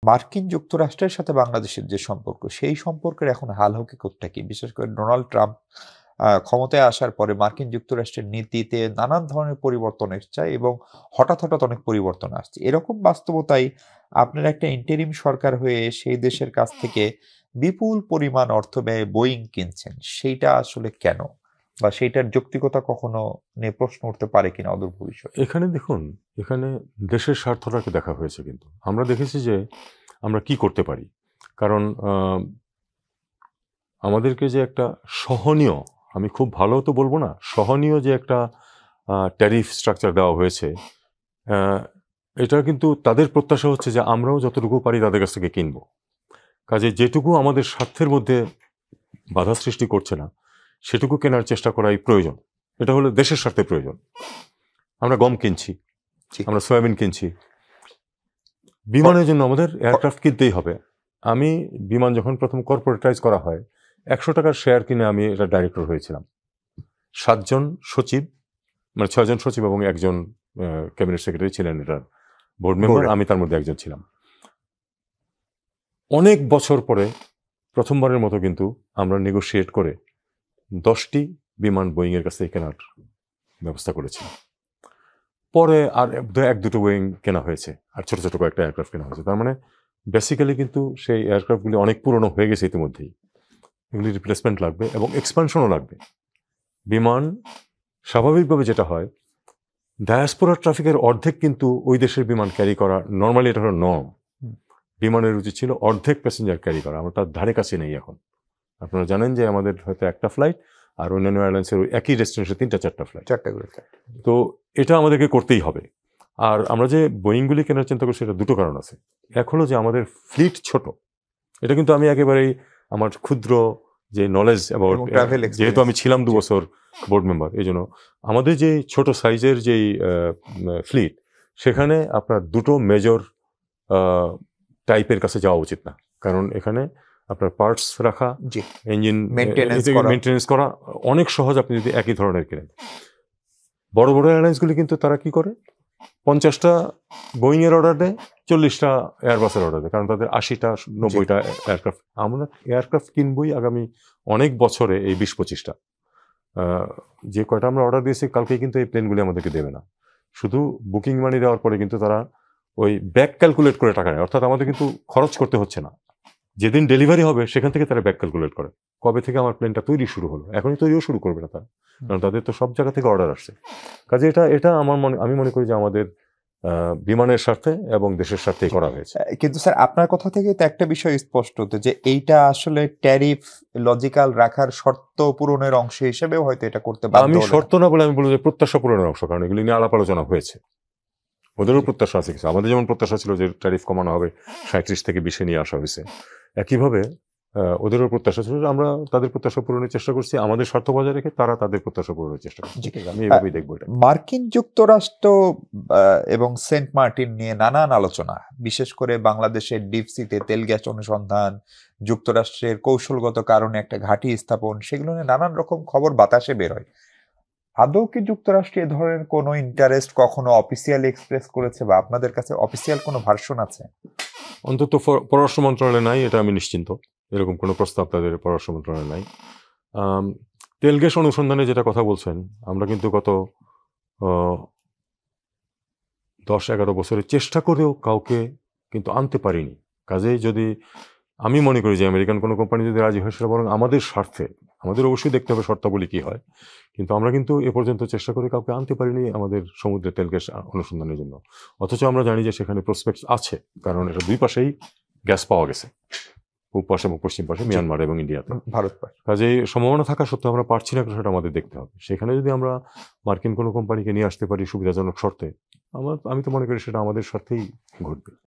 মার্কিন যুক্তরাষ্ট্রের সাথে বাংলাদেশের যে সম্পর্ক, সেই সম্পর্কের এখন হাল হকিকতটা কি? বিশেষ করে ডোনাল্ড ট্রাম্প ক্ষমতায় আসার পরে মার্কিন যুক্তরাষ্ট্রের নীতিতে নানান ধরনের পরিবর্তন এসছে এবং হঠাৎ অনেক পরিবর্তন আসছে। এরকম বাস্তবতায় আপনারা একটা ইন্টারিম সরকার হয়ে সেই দেশের কাছ থেকে বিপুল পরিমাণ অর্থ ব্যয়ে বোয়িং কিনছেন। সেইটা আসলে কেন? বা সেইটার যৌক্তিকতা কখনো নিয়ে প্রশ্ন উঠতে পারে কিনা অদূর ভবিষ্যতে? এখানে দেখুন, এখানে দেশের স্বার্থটাকে দেখা হয়েছে কিন্তু। আমরা দেখেছি যে আমরা কি করতে পারি। কারণ আমাদেরকে যে একটা সহনীয়, আমি খুব ভালো তো বলবো না, সহনীয় যে একটা ট্যারিফ স্ট্রাকচার দেওয়া হয়েছে, এটা কিন্তু তাদের প্রত্যাশা হচ্ছে যে আমরাও যতটুকু পারি তাদের কাছ থেকে কিনবো। কাজে যেটুকু আমাদের স্বার্থের মধ্যে বাধা সৃষ্টি করছে না, সেটুকু কেনার চেষ্টা করাই প্রয়োজন। এটা হলো দেশের স্বার্থে প্রয়োজন। আমরা গম কিনছি, আমরা সয়াবিন কিনছি, বিমানের জন্য আমাদের এয়ারক্রাফট কিনতেই হবে। আমি বিমান যখন প্রথম কর্পোরেটাইজ করা হয়, 100 টাকার শেয়ার কিনে আমি এটা ডাইরেক্টর হয়েছিলাম। 7 জন সচিব, মানে 6 জন সচিব এবং একজন ক্যাবিনেট সেক্রেটারি ছিলেন এটার বোর্ড মেম্বার, আমি তার মধ্যে একজন ছিলাম। অনেক বছর পরে প্রথমবারের মতো কিন্তু আমরা নেগোশিয়েট করে 10টি বিমান বোয়িংয়ের কাছ থেকে কেনার ব্যবস্থা করেছিলাম। পরে আর 1-2টো বোয়িং কেনা হয়েছে, আর ছোট ছোট কয়েকটা এয়ারক্রাফট কেনা হয়েছে। তার মানে বেসিক্যালি কিন্তু সেই এয়ারক্রাফটগুলি অনেক পুরনো হয়ে গেছে ইতিমধ্যেই। এগুলি রিপ্লেসমেন্ট লাগবে এবং এক্সপানশনও লাগবে। বিমান স্বাভাবিকভাবে যেটা হয়, ডায়াসপোরা ট্রাফিকের অর্ধেক কিন্তু ওই দেশের বিমান ক্যারি করা, নর্মালি এটা হলো নর্ম। বিমানের উচিত ছিল অর্ধেক প্যাসেঞ্জার ক্যারি করা, আমরা তার ধারে কাছে নেই এখন। আপনারা জানেন যে আমাদের হয়তো একটা ফ্লাইট, আর অন্যান্য এয়ারলাইন্সের একই ডেস্টিনেশনে 3-4টা ফ্লাইট। তো এটা আমাদেরকে করতেই হবে। আর আমরা যে বোয়িংগুলি কেনার চিন্তা করছি, এটা দুটো কারণ আছে। এক হলো যে আমাদের ফ্লিট ছোট। এটা কিন্তু আমি একেবারেই আমার ক্ষুদ্র যে নলেজ অ্যাবাউট, যেহেতু আমি ছিলাম 2 বছর বোর্ড মেম্বার, এই জন্য আমাদের যে ছোট সাইজের যেই ফ্লিট, সেখানে আপনার দুটো মেজর টাইপের কাছে যাওয়া উচিত না। কারণ এখানে আপনার পার্টস রাখা, ইঞ্জিন মেনটেনেন্স করা অনেক সহজ আপনি যদি একই ধরনের কেনেন। বড় বড় এয়ারলাইন্সগুলি কিন্তু তারা কি করে, 50টা বোয়িংয়ের অর্ডার দেয়, 40টা এয়ারবাসের অর্ডার দেয়, কারণ তাদের 80টা 90টা এয়ারক্রাফট। আমরা এয়ারক্রাফট কিনবই আগামী অনেক বছরে, এই 20-25টা। যে কয়টা আমরা অর্ডার দিয়েছি কালকেই কিন্তু এই প্লেনগুলি আমাদেরকে দেবে না। শুধু বুকিং মানি দেওয়ার পরে কিন্তু তারা ওই ব্যাক ক্যালকুলেট করে টাকা নেয়, অর্থাৎ আমাদের কিন্তু খরচ করতে হচ্ছে না। যেদিন ডেলিভারি হবে সেখান থেকে তারা ব্যাক ক্যালকুলেট করে কবে থেকে আমার প্লেনটা তৈরি শুরু হলো। এখনই তৈরিও শুরু করবে না তারা, কারণ তাদের তো সব জায়গা থেকে অর্ডার আসছে। কাজে এটা আমি মনে করি যে আমাদের বিমানের স্বার্থে এবং দেশের স্বার্থে করা হয়েছে। কিন্তু স্যার, আপনার কথা থেকে তো একটা বিষয় স্পষ্ট হতো যে এইটা আসলে ট্যারিফ লজিক্যাল রাখার শর্ত পূরণের অংশ হিসেবেও হয়তো এটা করতে বাধ্য। আমি শর্ত না বলে আমি বলবো যে প্রত্যাশা পূরণের অংশ, কারণ এগুলি নিয়ে আলাপ আলোচনা হয়েছে। ওদেরও প্রত্যাশা আছে কিছু। আমাদের যেমন প্রত্যাশা ছিল যে ট্যারিফ কমানো হবে, 37 থেকে 20-এ নিয়ে আসা হয়েছে। একইভাবে ওদেরও প্রত্যাশা ছিল, আমরা তাদের প্রত্যাশা পূরণের চেষ্টা করছি, আমাদের স্বার্থ বজায় রেখে তারা তাদের প্রত্যাশা পূরণের চেষ্টা করছে। আমি এভাবেই দেখবো এটা। মার্কিন যুক্তরাষ্ট্র এবং সেন্ট মার্টিন নিয়ে নানান আলোচনা, বিশেষ করে বাংলাদেশের ডিপসিতে তেল গ্যাস অনুসন্ধান, যুক্তরাষ্ট্রের কৌশলগত কারণে একটা ঘাঁটি স্থাপন, সেগুলো নিয়ে নানান রকম খবর বাতাসে বের হয়। আদৌ কি যুক্তরাষ্ট্র এ ধরনের কোনো ইন্টারেস্ট কখনো অফিসিয়ালি এক্সপ্রেস করেছে, বা আপনাদের কাছে অফিসিয়াল কোনো ভার্সন আছে? অন্তত পররাষ্ট্র মন্ত্রণালয়ে নাই, এটা আমি নিশ্চিন্ত। এরকম কোনো প্রস্তাব তাদের পররাষ্ট্র মন্ত্রণালয়ে নাই। তেল গ্যাস অনুসন্ধানে যেটা কথা বলছেন, আমরা কিন্তু গত 10-11 বছরের চেষ্টা করেও কাউকে কিন্তু আনতে পারিনি। কাজেই যদি আমি মনে করি যে আমেরিকান কোনো কোম্পানি যদি রাজি হয়, সেটা বরং আমাদের স্বার্থে। আমাদের অবশ্যই দেখতে হবে শর্তাবলী কি হয়, কিন্তু আমরা কিন্তু এ পর্যন্ত চেষ্টা করে কাউকে আনতে পারিনি আমাদের সমুদ্রের তেল গ্যাস অনুসন্ধানের জন্য। অথচ আমরা জানি যে সেখানে প্রসপেক্ট আছে, কারণ এটা দুই পাশেই গ্যাস পাওয়া গেছে, পূব পাশে এবং পশ্চিম পাশে, মিয়ানমার এবং ইন্ডিয়াতে, ভারত। কাজেই সম্ভাবনা থাকা সত্ত্বেও আমরা পারছি না, সেটা আমাদের দেখতে হবে। সেখানে যদি আমরা মার্কিন কোনো কোম্পানিকে নিয়ে আসতে পারি সুবিধাজনক শর্তে, আমি তো মনে করি সেটা আমাদের স্বার্থেই ঘটবে।